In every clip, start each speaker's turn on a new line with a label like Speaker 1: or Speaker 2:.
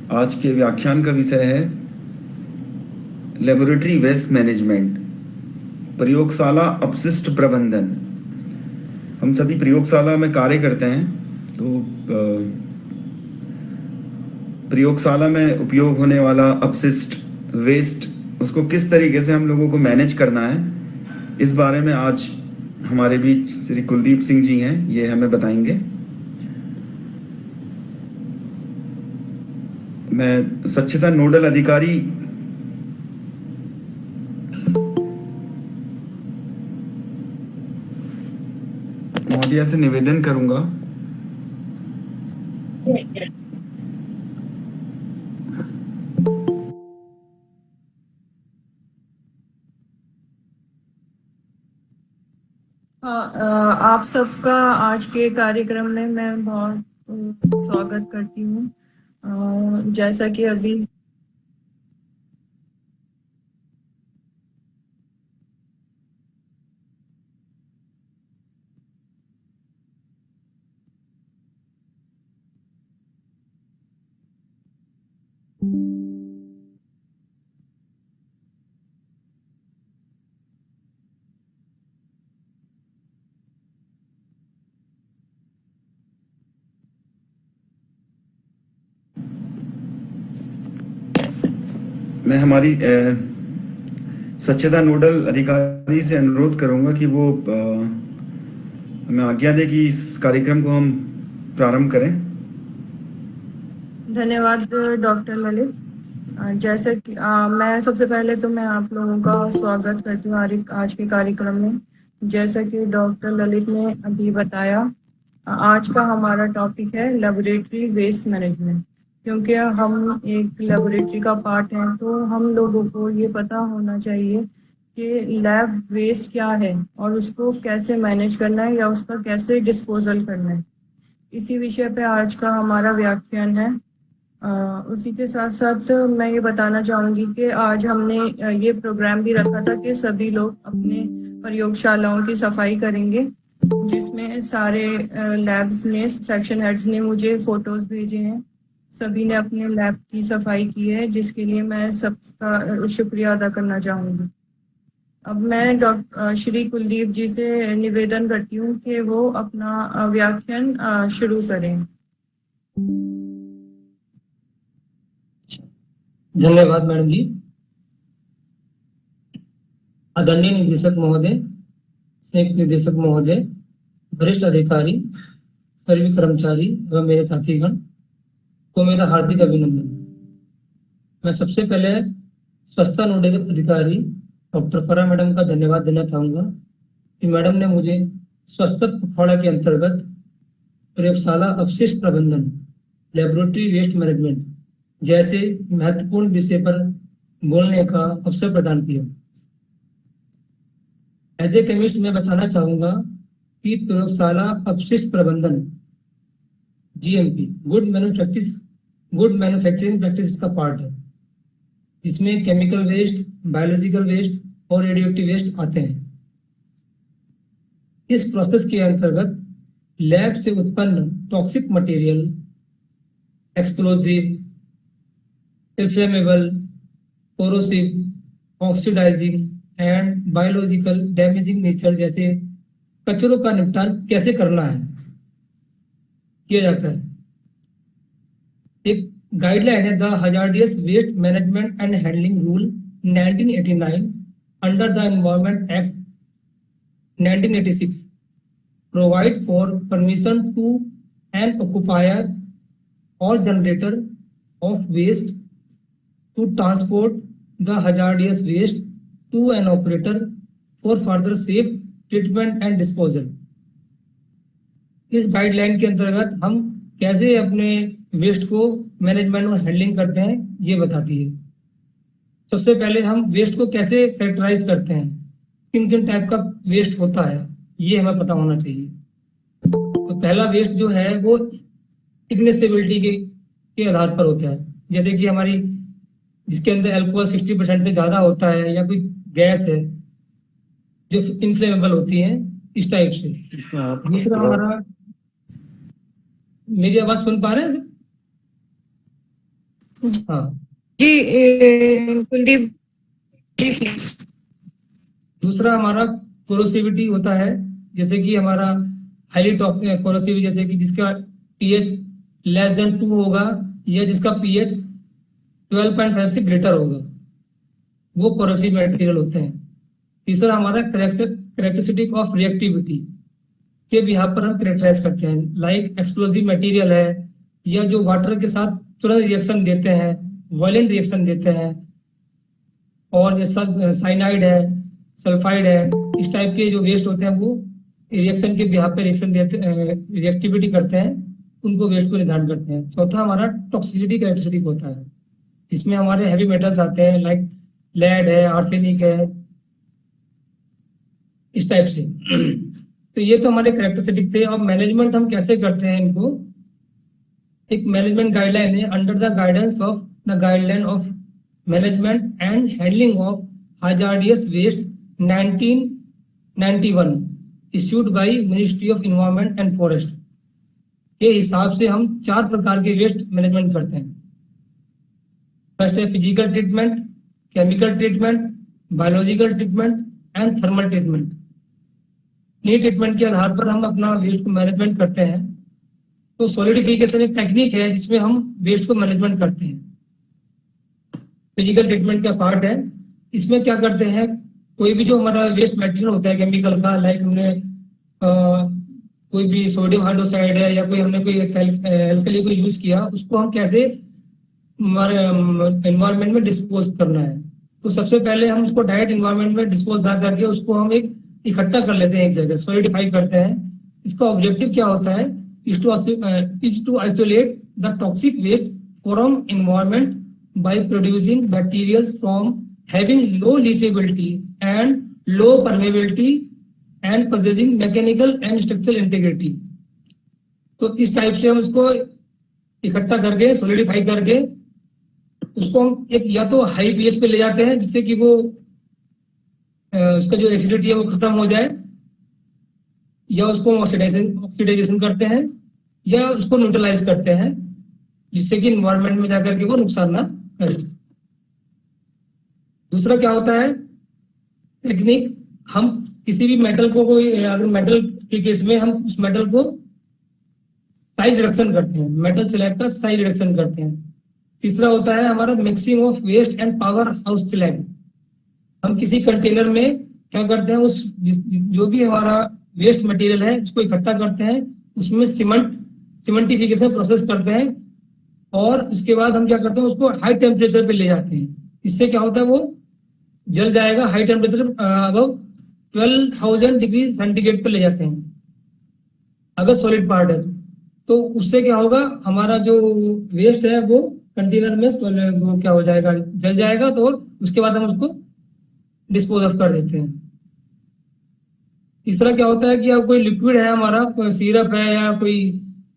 Speaker 1: आज के व्याख्यान का विषय है लेबोरेटरी वेस्ट मैनेजमेंट, प्रयोगशाला अपशिष्ट प्रबंधन। हम सभी प्रयोगशाला में कार्य करते हैं, तो प्रयोगशाला में उपयोग होने वाला अपशिष्ट वेस्ट, उसको किस तरीके से हम लोगों को मैनेज करना है, इस बारे में आज हमारे बीच श्री कुलदीप सिंह जी हैं, ये हमें बताएंगे। मैं स्वच्छता नोडल अधिकारी महोदया से निवेदन करूंगा
Speaker 2: आप सबका आज के कार्यक्रम में मैं बहुत स्वागत करती हूँ। जैसा कि अभी
Speaker 1: मैं हमारी स्वच्छता नोडल अधिकारी से अनुरोध करूंगा कि वो हमें आज्ञा दे कि इस कार्यक्रम को हम प्रारंभ करें।
Speaker 2: धन्यवाद डॉक्टर ललित। जैसे कि मैं सबसे पहले तो मैं आप लोगों का स्वागत करती हूँ आज के कार्यक्रम में। जैसा कि डॉक्टर ललित ने अभी बताया, आज का हमारा टॉपिक है लेबोरेटरी वेस्ट मैनेजमेंट। क्योंकि हम एक लेबोरेटरी का पार्ट हैं, तो हम लोगों को ये पता होना चाहिए कि लैब वेस्ट क्या है और उसको कैसे मैनेज करना है या उसका कैसे डिस्पोजल करना है। इसी विषय पे आज का हमारा व्याख्यान है। उसी के साथ साथ मैं ये बताना चाहूँगी कि आज हमने ये प्रोग्राम भी रखा था कि सभी लोग अपने प्रयोगशालाओं की सफाई करेंगे, जिसमें सारे लैब्स ने, सेक्शन हेड्स ने मुझे फोटोज भेजे हैं। सभी ने अपने लैब की सफाई की है, जिसके लिए मैं सबका शुक्रिया अदा करना चाहूँगी। अब मैं श्री कुलदीप जी से निवेदन करती हूँ कि वो अपना व्याख्यान शुरू करें।
Speaker 3: धन्यवाद मैडम जी। आदरणीय निदेशक महोदय, संयुक्त निदेशक महोदय, वरिष्ठ अधिकारी, सभी कर्मचारी एवं मेरे साथीगण को मेरा हार्दिक अभिनंदन। मैं सबसे पहले स्वच्छता नोडल अधिकारी डॉक्टर फरा मैडम का धन्यवाद देना चाहूंगा कि मैडम ने मुझे स्वच्छता पखवाड़ा के अंतर्गत प्रयोगशाला अपशिष्ट प्रबंधन, लेबोरेटरी वेस्ट मैनेजमेंट जैसे महत्वपूर्ण विषय पर बोलने का अवसर प्रदान किया। एज ए केमिस्ट मैं बताना चाहूंगा कि प्रयोगशाला अपशिष्ट प्रबंधन जीएमपी गुड मैन्युफैक्चरिंग प्रैक्टिस का पार्ट है, जिसमें केमिकल वेस्ट, बायोलॉजिकल वेस्ट और रेडियोएक्टिव वेस्ट आते हैं। इस प्रोसेस के अंतर्गत लैब से उत्पन्न toxic material, explosive, inflammable, corrosive, oxidising and biological damaging nature जैसे कचरों का निपटान कैसे करना है, किया जाता है। एक गाइडलाइन है the hazardous waste management and handling rule 1989 under the environment act 1986 provide for permission to an occupier और generator of waste to transport the hazardous waste to an operator for further safe treatment and disposal। इस guideline के अंतर्गत हम कैसे अपने waste को management और handling करते हैं, ये बताती है। सबसे पहले हम वेस्ट को कैसे कैरेक्टराइज करते हैं, किन किन टाइप का वेस्ट होता है, ये हमें पता होना चाहिए। तो पहला वेस्ट जो है वो इग्निसेबिलिटी के आधार पर होता है, जैसे कि हमारी जिसके अंदर अल्कोहल 60% से ज्यादा होता है या कोई गैस है जो इनफ्लेमेबल होती है, इस टाइप से। दूसरा हमारा, मेरी आवाज सुन पा रहे हैं? हाँ,
Speaker 2: जी कुलदीप जी प्लीज।
Speaker 3: दूसरा हमारा कोरोसिविटी होता है, जैसे कि हमारा हाईली कोरोसिव, जैसे कि जिसका पीएच लेस देन 2 होगा या जिसका पीएच 12.5 से ग्रेटर होगा, वो कोरोसिव मटेरियल होते हैं। तीसरा हमारा करेक्टरिस्टिक ऑफ रिएक्टिविटी के भी यहाँ पर हम करेक्टराइज करते हैं, लाइक एक्सप्लोसिव मटेरियल है या जो वाटर के साथ तुरंत रिएक्शन देते हैं, वायलेंट रिएक्शन देते हैं, और जैसा साइनाइड है, सल्फाइड है, इस टाइप के जो वेस्ट होते हैं वो रिएक्शन के बिहाफ पे रिएक्शन देते रिएक्टिविटी करते हैं, उनको वेस्ट को निर्धारण करते हैं। चौथा हमारा टॉक्सिसिटी कैरेक्टरिस्टिक होता है, इसमें हमारे हैवी मेटल्स आते हैं, लाइक लेड है, आर्सेनिक है, इस टाइप से। तो ये तो हमारे कैरेक्टरिस्टिक थे। अब मैनेजमेंट हम कैसे करते हैं इनको, एक मैनेजमेंट गाइडलाइन है, under the guidance of the guideline of management and handling of hazardous waste 1991 issued by ministry of environment and forest के हिसाब से हम 4 प्रकार के वेस्ट मैनेजमेंट करते हैं। फर्स्ट है physical treatment, chemical treatment, biological treatment and thermal treatment. इन्हीं ट्रीटमेंट के आधार पर हम अपना वेस्ट को मैनेजमेंट करते हैं। तो सॉलिडिफिकेशन एक टेक्निक है जिसमें हम वेस्ट को मैनेजमेंट करते हैं। फिजिकल ट्रीटमेंट का पार्ट है, इसमें क्या करते हैं, कोई भी जो हमारा वेस्ट मटेरियल होता है केमिकल का, लाइक हमने कोई भी सोडियम हाइड्रोक्साइड है या कोई हमने कोई एल्कली को यूज किया, उसको हम कैसे हमारे एनवायरनमेंट में डिस्पोज करना है। तो सबसे पहले हम उसको डायरेक्ट एनवायरनमेंट में डिस्पोज ना करके उसको हम एक इकट्ठा कर लेते हैं, एक जगह सॉलिडिफाई करते हैं। इसका ऑब्जेक्टिव क्या होता है, is to isolate the toxic waste from environment by producing materials from having low leachability and low permeability and possessing mechanical and structural integrity। तो इस टाइप से हम उसको इकट्ठा करके सॉलिडिफाई करके उसको हम एक या तो हाई पीएच पे ले जाते हैं जिससे कि वो उसका जो एसिडिटी है वो खत्म हो जाए, या उसको ऑक्सीडाइजेशन करते हैं, या उसको न्यूट्रलाइज करते हैं जिससे कि इन्वायरमेंट में जाकर के वो नुकसान ना करे। दूसरा क्या होता है टेक्निक, हम किसी भी मेटल को, कोई अगर मेटल के केस में हम उस मेटल को साइज रिडक्शन करते हैं, मेटल स्लैग का साइज रिडक्शन करते हैं। तीसरा होता है हमारा mixing of waste and power house slag. हम किसी कंटेनर में क्या करते हैं, उस जो भी हमारा वेस्ट मटेरियल है उसको इकट्ठा करते हैं, उसमें सीमेंटिफिकेशन प्रोसेस करते हैं, और उसके बाद हम क्या करते हैं उसको हाई टेम्परेचर पे ले जाते हैं। इससे क्या होता है वो जल जाएगा, high temperature above 12,000 degree centigrade पे ले जाते हैं अगर सॉलिड पार्ट है। तो उससे क्या होगा, हमारा जो वेस्ट है वो कंटेनर में वो क्या हो जाएगा, जल जाएगा। तो उसके बाद हम उसको डिस्पोज ऑफ कर देते हैं। तीसरा क्या होता है कि अब कोई लिक्विड है हमारा, कोई सिरप है या कोई,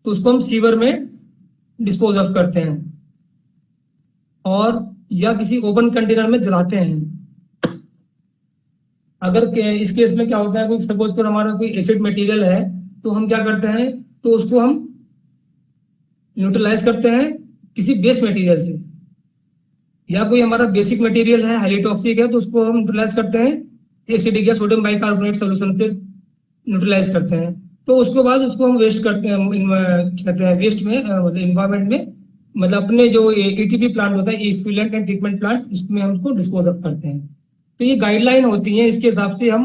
Speaker 3: तो उसको हम सीवर में डिस्पोज ऑफ करते हैं, और या किसी ओपन कंटेनर में जलाते हैं। अगर इस केस में क्या होता है, कोई सपोज पर हमारा कोई एसिड मटेरियल है तो हम क्या करते हैं, तो उसको हम न्यूट्रलाइज करते हैं किसी बेस मटेरियल से, या कोई हमारा बेसिक मटेरियल है हाईली टॉक्सिक है तो उसको हम न्यूट्रलाइज करते हैं एसिडिक या सोडियम बाइकार्बोनेट सॉल्यूशन से न्यूट्रलाइज करते हैं। तो उसके बाद उसको हम वेस्ट करते हैं, कहते हैं वेस्ट में, मतलब इन्वायरमेंट में, मतलब अपने जो ईटीपी प्लांट होता है, इफ्लुएंट एंड ट्रीटमेंट प्लांट, उसमें हम उसको डिस्पोज ऑफ करते हैं। तो ये गाइडलाइन होती है, इसके हिसाब से हम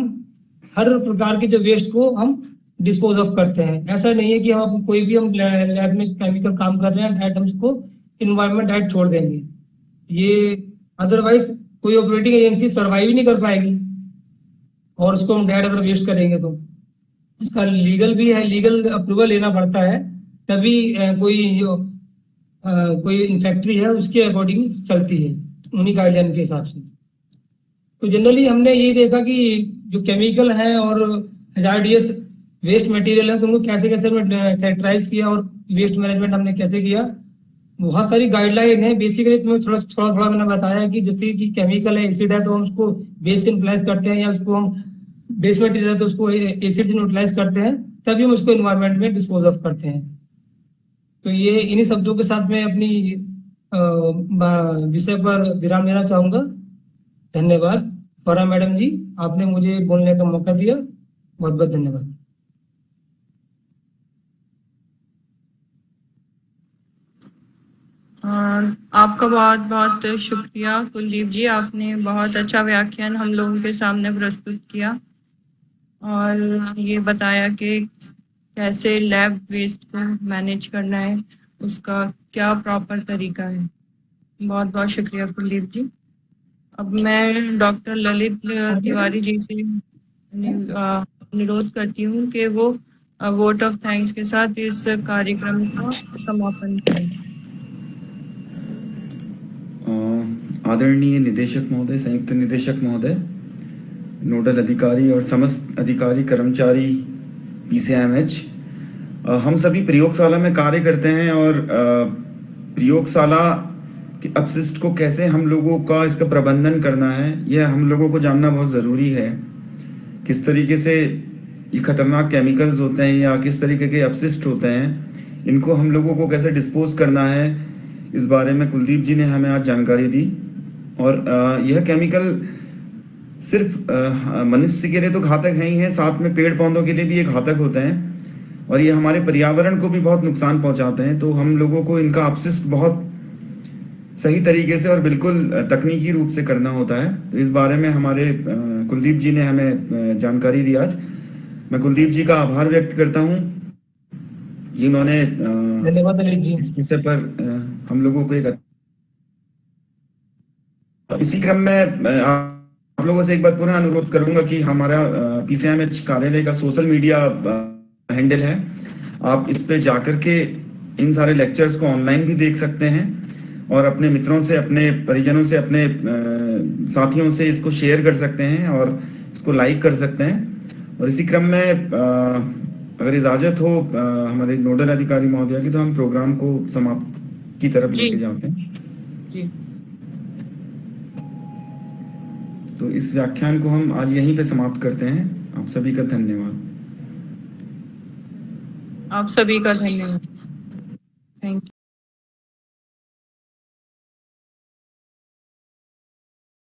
Speaker 3: हर प्रकार के जो वेस्ट को हम डिस्पोज ऑफ करते हैं। ऐसा नहीं है कि हम कोई भी हम लैब में केमिकल काम कर रहे हैं डायरेक्ट हम उसको इन्वायरमेंट डायरेक्ट छोड़ देंगे, ये अदरवाइज कोई ऑपरेटिंग एजेंसी सर्वाइव ही नहीं कर पाएगी, और उसको हम डायरेक्ट अगर वेस्ट करेंगे तो इसका लीगल भी है, लीगल अप्रूवल लेना पड़ता है, तभी कोई जो कोई फैक्ट्री है उसके अकॉर्डिंग चलती है, उन्हीं गाइडलाइन के हिसाब से। तो जनरली हमने ये देखा कि जो केमिकल है और हजार्डियस वेस्ट मटेरियल है तो उनको कैसे कैसे कैरेक्टराइज किया और वेस्ट मैनेजमेंट हमने कैसे किया, बहुत सारी गाइडलाइन है। बेसिकली तुम्हें थोड़ा मैंने बताया कि जैसे कि केमिकल है, एसिड है, तो हम उसको बेस से न्यूट्रलाइज करते हैं, या उसको हम बेस मटेरियल है तो उसको एसिड न्यूट्रलाइज करते हैं, तभी हम उसको एनवायरनमेंट में डिस्पोज ऑफ करते हैं। तो ये इन्हीं शब्दों के साथ में अपनी विषय पर विराम लेना चाहूंगा। धन्यवाद। फरा मैडम जी, आपने मुझे बोलने का मौका दिया, बहुत बहुत धन्यवाद।
Speaker 2: आपका बहुत बहुत शुक्रिया कुलदीप जी, आपने बहुत अच्छा व्याख्यान हम लोगों के सामने प्रस्तुत किया और ये बताया कि कैसे लैब वेस्ट को मैनेज करना है, उसका क्या प्रॉपर तरीका है। बहुत बहुत शुक्रिया कुलदीप जी। अब मैं डॉक्टर ललित तिवारी जी से अनुरोध करती हूँ कि वो वोट ऑफ थैंक्स के साथ इस कार्यक्रम का समापन करें।
Speaker 1: आदरणीय निदेशक महोदय, संयुक्त निदेशक महोदय, नोडल अधिकारी और समस्त अधिकारी कर्मचारी पीसीआईएमएच, हम सभी प्रयोगशाला में कार्य करते हैं और प्रयोगशाला के अपशिष्ट को कैसे हम लोगों का इसका प्रबंधन करना है, यह हम लोगों को जानना बहुत ज़रूरी है। किस तरीके से ये खतरनाक केमिकल्स होते हैं या किस तरीके के अपशिष्ट होते हैं, इनको हम लोगों को कैसे डिस्पोज करना है, इस बारे में कुलदीप जी ने हमें आज जानकारी दी। और यह केमिकल सिर्फ मनुष्य के लिए तो घातक है ही है, साथ में पेड़ पौधों के लिए भी ये घातक होते हैं और ये हमारे पर्यावरण को भी बहुत नुकसान पहुंचाते हैं। तो हम लोगों को इनका अपशिष्ट बहुत सही तरीके से और बिल्कुल तकनीकी रूप से करना होता है। तो इस बारे में हमारे कुलदीप जी ने हमें जानकारी दी आज। मैं कुलदीप जी का आभार व्यक्त करता हूँ, ये उन्होंने
Speaker 3: धन्यवाद ललित जी।
Speaker 1: इस विषय पर हम लोगों को एक इसी क्रम में आप लोगों से एक बार पुनः अनुरोध करूंगा कि हमारा पीसीआईएमएच कार्यालय का सोशल मीडिया हैंडल है, आप इस पे जाकर के इन सारे लेक्चर्स को ऑनलाइन भी देख सकते हैं और अपने मित्रों से, अपने परिजनों से, अपने साथियों से इसको शेयर कर सकते हैं और इसको लाइक कर सकते हैं। और इसी क्रम में अगर इजाजत हो हमारे नोडल अधिकारी महोदया की, तो हम प्रोग्राम को समाप्त की तरफ लेके जाते हैं
Speaker 2: जी।
Speaker 1: तो इस व्याख्यान को हम आज यहीं पे समाप्त करते हैं। आप सभी का धन्यवाद।
Speaker 2: आप सभी का धन्यवाद। Thank you.